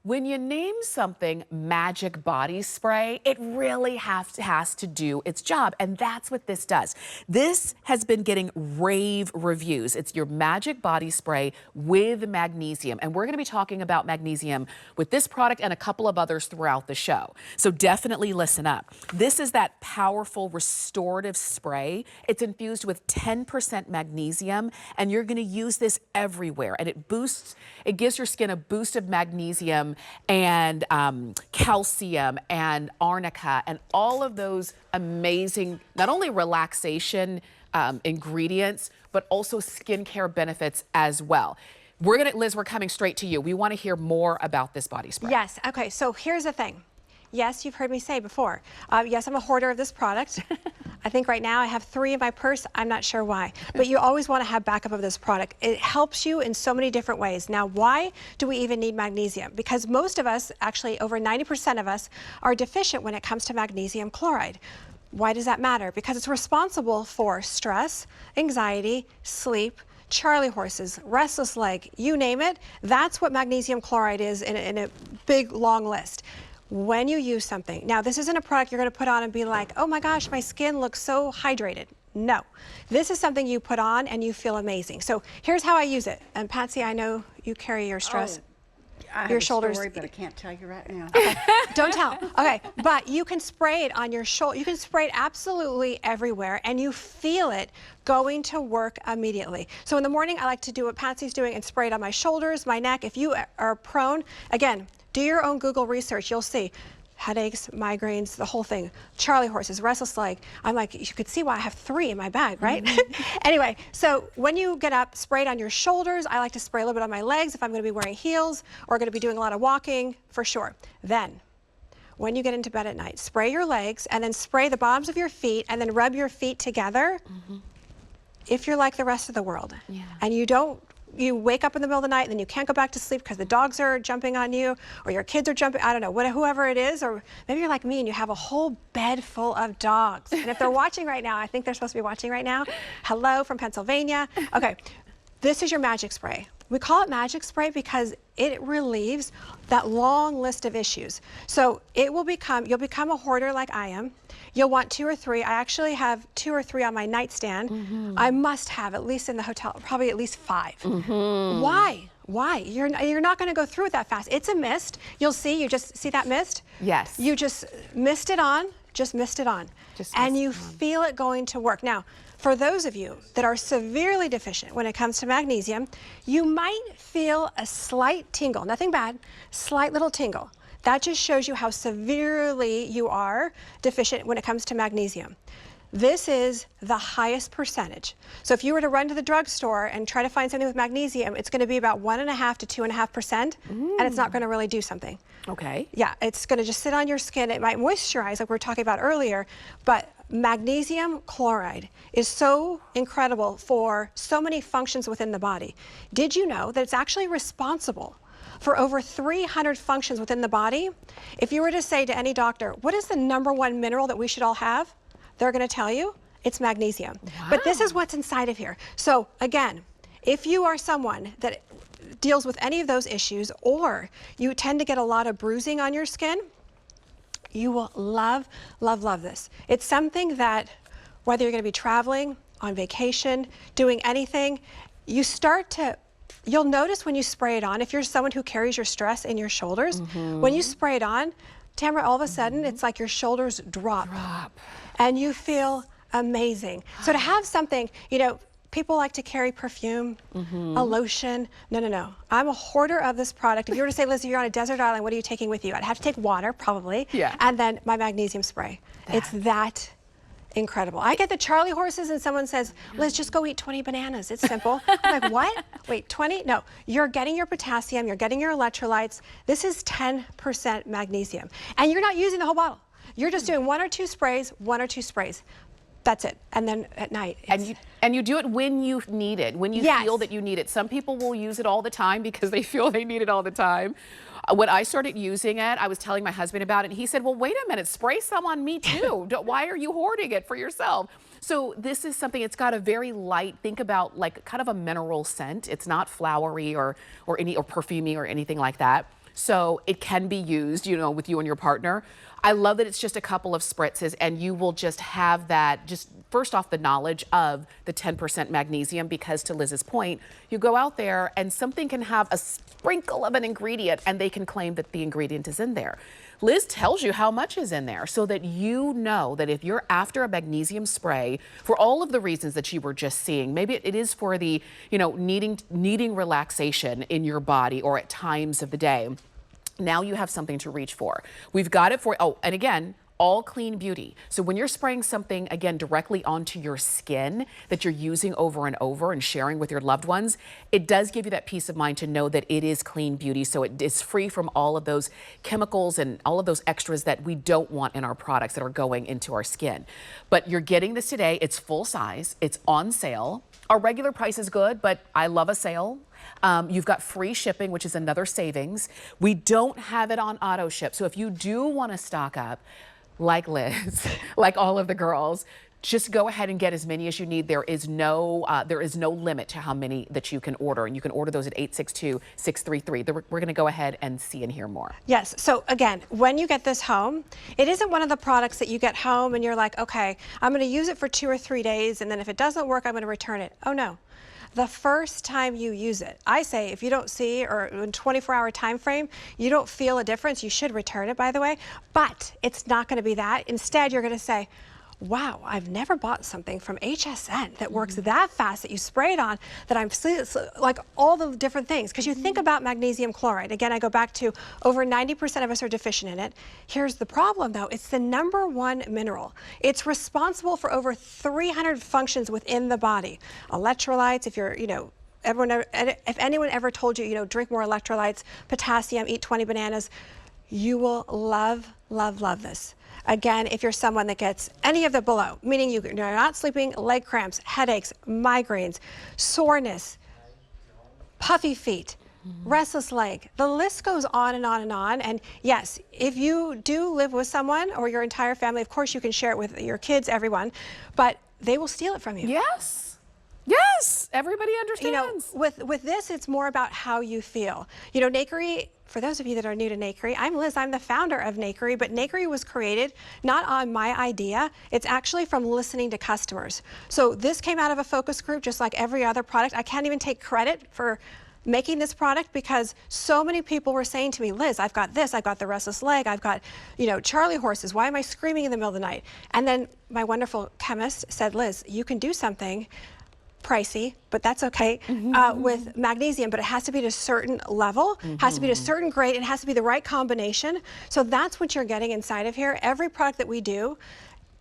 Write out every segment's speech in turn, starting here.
when you name something magic body spray, it really has to do its job, and that's what this does. This has been getting rave reviews. It's your magic body spray with magnesium, and we're going to be talking about magnesium with this product and a couple of others throughout the show. So definitely listen up. This is that powerful restorative spray. It's infused with 10% magnesium, and you're going to use this everywhere, and it gives your skin a boost of magnesium and calcium and arnica and all of those amazing, not only relaxation ingredients, but also skincare benefits as well. Liz, we're coming straight to you. We want to hear more about this body spray. Yes, okay, so here's the thing. Yes, you've heard me say before. Yes, I'm a hoarder of this product. I think right now I have 3 in my purse. I'm not sure why, but you always want to have backup of this product. It helps you in so many different ways. Now, why do we even need magnesium? Because most of us, actually over 90% of us, are deficient when it comes to magnesium chloride. Why does that matter? Because it's responsible for stress, anxiety, sleep, Charlie horses, restless leg, you name it. That's what magnesium chloride is in a big, long list. When you use something, now this isn't a product you're going to put on and be like, oh my gosh, my skin looks so hydrated. No, this is something you put on and you feel amazing. So here's how I use it. And Patsy, I know you carry your stress. I have your a shoulders. story, but I can't tell you right now. Okay, don't tell. Okay, but you can spray it on your shoulder. You can spray it absolutely everywhere, and you feel it going to work immediately. So in the morning, I like to do what Patsy's doing and spray it on my shoulders, my neck. If you are prone, again, do your own Google research. You'll see headaches, migraines, the whole thing. Charlie horses, restless leg. I'm like, you could see why I have 3 in my bag, right? Anyway, so when you get up, spray it on your shoulders. I like to spray a little bit on my legs if I'm going to be wearing heels or going to be doing a lot of walking, for sure. Then, when you get into bed at night, spray your legs and then spray the bottoms of your feet and then rub your feet together. If you're like the rest of the world and you wake up in the middle of the night and then you can't go back to sleep because the dogs are jumping on you or your kids are jumping, I don't know, whoever it is, or maybe you're like me and you have a whole bed full of dogs. And if they're watching right now, I think they're supposed to be watching right now. Hello from Pennsylvania. Okay, this is your magic spray. We call it magic spray because it relieves that long list of issues. So you'll become a hoarder like I am. You'll want 2 or 3. I actually have 2 or 3 on my nightstand. I must have, at least in the hotel, probably at least 5. Why? Why? You're not going to go through it that fast. It's a mist. You'll see. You just see that mist? Yes. You just mist it on. Just mist it on. And you feel it going to work. Now, for those of you that are severely deficient when it comes to magnesium, you might feel a slight tingle. Nothing bad. Slight little tingle. That just shows you how severely you are deficient when it comes to magnesium. This is the highest percentage. So if you were to run to the drugstore and try to find something with magnesium, it's going to be about 1.5 to 2.5%, and it's not going to really do something. Okay. Yeah, it's going to just sit on your skin. It might moisturize, like we were talking about earlier, but magnesium chloride is so incredible for so many functions within the body. Did you know that it's actually responsible for over 300 functions within the body? If you were to say to any doctor, what is the #1 mineral that we should all have? They're going to tell you it's magnesium. Wow. But this is what's inside of here. So again, if you are someone that deals with any of those issues, or you tend to get a lot of bruising on your skin, you will love, love, love this. It's something that, whether you're going to be traveling, on vacation, doing anything, you'll notice when you spray it on, if you're someone who carries your stress in your shoulders, when you spray it on, Tamara, all of a sudden, it's like your shoulders drop. And you feel amazing. So to have something, people like to carry perfume, a lotion. No, no, no. I'm a hoarder of this product. If you were to say, Liz, you're on a desert island, what are you taking with you? I'd have to take water, probably. Yeah. And then my magnesium spray. It's that incredible. I get the Charlie horses and someone says, Liz, just go eat 20 bananas. It's simple. I'm like, what? Wait, 20? No, you're getting your potassium, you're getting your electrolytes. This is 10% magnesium. And you're not using the whole bottle. You're just doing 1 or 2 sprays, 1 or 2 sprays. That's it. And then at night. And you do it when you need it, when you feel that you need it. Some people will use it all the time because they feel they need it all the time. When I started using it, I was telling my husband about it, and he said, well, wait a minute, spray some on me too. Why are you hoarding it for yourself? So this is something, it's got a very light, think about like kind of a mineral scent. It's not flowery or perfumey or anything like that. so it can be used, you know, with you and your partner. I love that it's just a couple of spritzes, and you will just have that, just first off, the knowledge of the 10% magnesium, because to Liz's point, you go out there and something can have a sprinkle of an ingredient and they can claim that the ingredient is in there. Liz tells you how much is in there so that you know that if you're after a magnesium spray for all of the reasons that you were just seeing, maybe it is for the, you know, needing relaxation in your body or at times of the day. Now you have something to reach for. We've got it for, oh, and again, all clean beauty. So when you're spraying something, again, directly onto your skin that you're using over and over and sharing with your loved ones, it does give you that peace of mind to know that it is clean beauty. So it is free from all of those chemicals and all of those extras that we don't want in our products that are going into our skin. But you're getting this today. It's full size. It's on sale. Our regular price is good, but I love a sale. You've got free shipping, which is another savings. We don't have it on auto ship. So if you do want to stock up, like Liz, like all of the girls, just go ahead and get as many as you need. There is no limit to how many that you can order, and you can order those at 862-633. We're going to go ahead and see and hear more. Yes. So again, when you get this home, it isn't one of the products that you get home and you're like, okay, I'm going to use it for 2 or 3 days, and then if it doesn't work, I'm going to return it. Oh no. The first time you use it, I say if you don't see, or in 24-hour time frame, you don't feel a difference, you should return it, by the way. But it's not going to be that. Instead, you're going to say, wow, I've never bought something from HSN that works that fast, that you spray it on, that I'm like all the different things. Because you think about magnesium chloride. Again, I go back to over 90% of us are deficient in it. Here's the problem though, it's the #1 mineral. It's responsible for over 300 functions within the body. Electrolytes, if you're, you know, if anyone ever told you, you know, drink more electrolytes, potassium, eat 20 bananas, you will love, love, love this. Again, if you're someone that gets any of the below, meaning you're not sleeping, leg cramps, headaches, migraines, soreness, puffy feet, restless leg, the list goes on and on and on. And yes, if you do live with someone or your entire family, of course you can share it with your kids, everyone, but they will steal it from you. Yes. Yes, everybody understands. You know, with this, it's more about how you feel. You know, Nakery, for those of you that are new to Nakery, I'm Liz, I'm the founder of Nakery, but Nakery was created not on my idea, it's actually from listening to customers. So this came out of a focus group just like every other product. I can't even take credit for making this product because so many people were saying to me, Liz, I've got this, I've got the restless leg, I've got, you know, Charlie horses, why am I screaming in the middle of the night? And then my wonderful chemist said, Liz, you can do something pricey, but that's okay, with magnesium, but it has to be at a certain level, has to be at a certain grade, it has to be the right combination. So that's what you're getting inside of here. Every product that we do,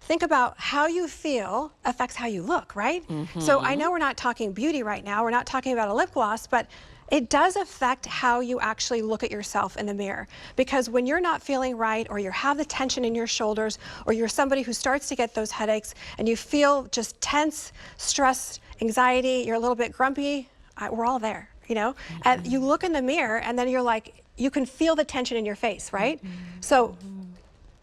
think about how you feel affects how you look, right? So I know we're not talking beauty right now, we're not talking about a lip gloss, but it does affect how you actually look at yourself in the mirror. Because when you're not feeling right, or you have the tension in your shoulders, or you're somebody who starts to get those headaches, and you feel just tense, stressed, anxiety, you're a little bit grumpy, we're all there, you know? And you look in the mirror, and then you're like, you can feel the tension in your face, right? So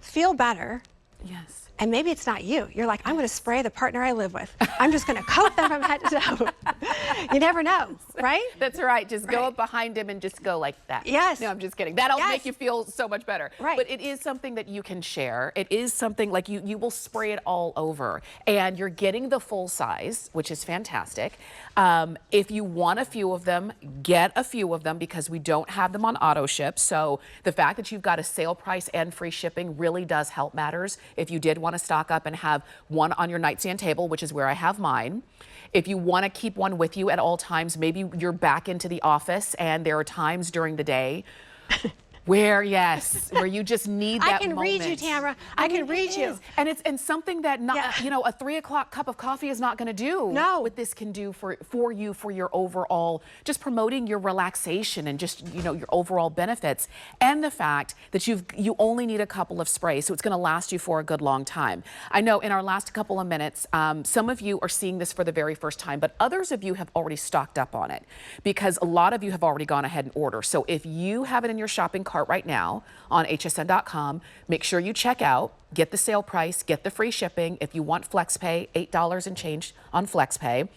feel better. Yes. And maybe it's not you. You're like, I'm going to spray the partner I live with. I'm just going to coat them from head to toe. You never know, right? That's right. Just go up behind him and just go like that. Yes. No, I'm just kidding. That'll make you feel so much better. Right. But it is something that you can share. It is something like you will spray it all over. And you're getting the full size, which is fantastic. If you want a few of them, get a few of them because we don't have them on auto ship. So the fact that you've got a sale price and free shipping really does help matters. If you did want to stock up and have one on your nightstand table, which is where I have mine. If you want to keep one with you at all times, maybe you're back into the office and there are times during the day where you just need that I can moment. read you, Tamara. I can read you. And it's something that you know, a 3 o'clock cup of coffee is not going to do. No. What this can do for you, for your overall, just promoting your relaxation and just, you know, your overall benefits. And the fact that you only need a couple of sprays, so it's going to last you for a good long time. I know in our last couple of minutes, some of you are seeing this for the very first time, but others of you have already stocked up on it because a lot of you have already gone ahead and ordered. So if you have it in your shopping cart right now on hsn.com, make sure you check out, get the sale price, get the free shipping. If you want FlexPay, $8 and change on FlexPay.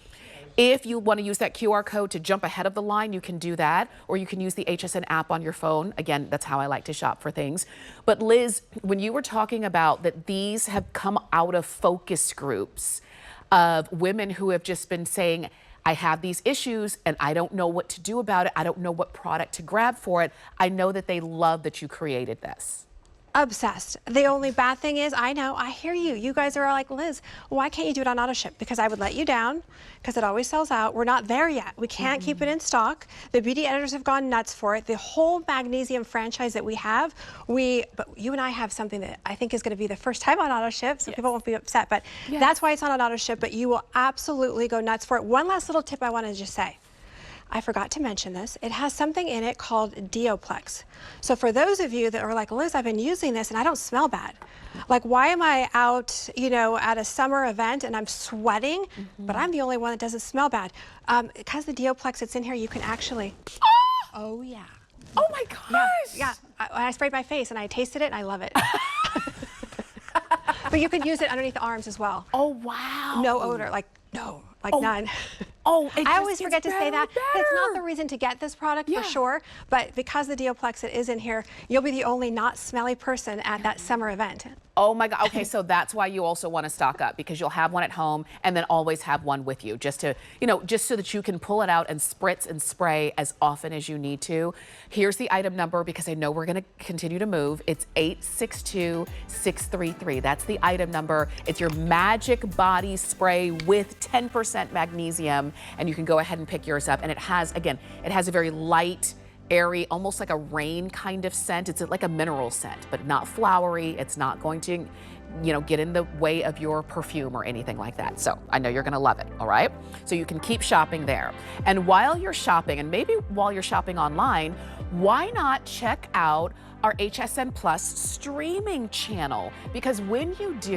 If you want to use that QR code to jump ahead of the line, you can do that, or you can use the HSN app on your phone. Again, that's how I like to shop for things. But Liz, when you were talking about that these have come out of focus groups of women who have just been saying, I have these issues and I don't know what to do about it. I don't know what product to grab for it. I know that they love that you created this. Obsessed. The only bad thing is, I know, I hear you. You guys are all like, Liz, why can't you do it on auto ship? Because I would let you down, because it always sells out. We're not there yet. We can't keep it in stock. The beauty editors have gone nuts for it. The whole Magnesium franchise that we have, but you and I have something that I think is going to be the first time on auto ship, so people won't be upset. But that's why it's not on auto ship, but you will absolutely go nuts for it. One last little tip I want to just say. I forgot to mention this. It has something in it called Deoplex. So for those of you that are like, Liz, I've been using this and I don't smell bad. Like, why am I out, you know, at a summer event and I'm sweating, but I'm the only one that doesn't smell bad? Because the Deoplex that's in here, you can actually, oh yeah. Oh my gosh. Yeah. I sprayed my face and I tasted it and I love it. But you could use it underneath the arms as well. Oh, wow. No odor, none. Oh, I always forget to say that. It's not the reason to get this product for sure, but because the Deoplex it is in here, you'll be the only not smelly person at that summer event. Oh my God. Okay, so that's why you also want to stock up, because you'll have one at home and then always have one with you, just to, you know, just so that you can pull it out and spritz and spray as often as you need to. Here's the item number, because I know we're going to continue to move. It's 862633. That's the item number. It's your magic body spray with 10% magnesium, and you can go ahead and pick yours up. And it has, again, it has a very light, airy, almost like a rain kind of scent. It's like a mineral scent, but not flowery. It's not going to, you know, get in the way of your perfume or anything like that. So I know you're going to love it. All right. So you can keep shopping there. And while you're shopping, and maybe while you're shopping online, why not check out our HSN Plus streaming channel? Because when you do,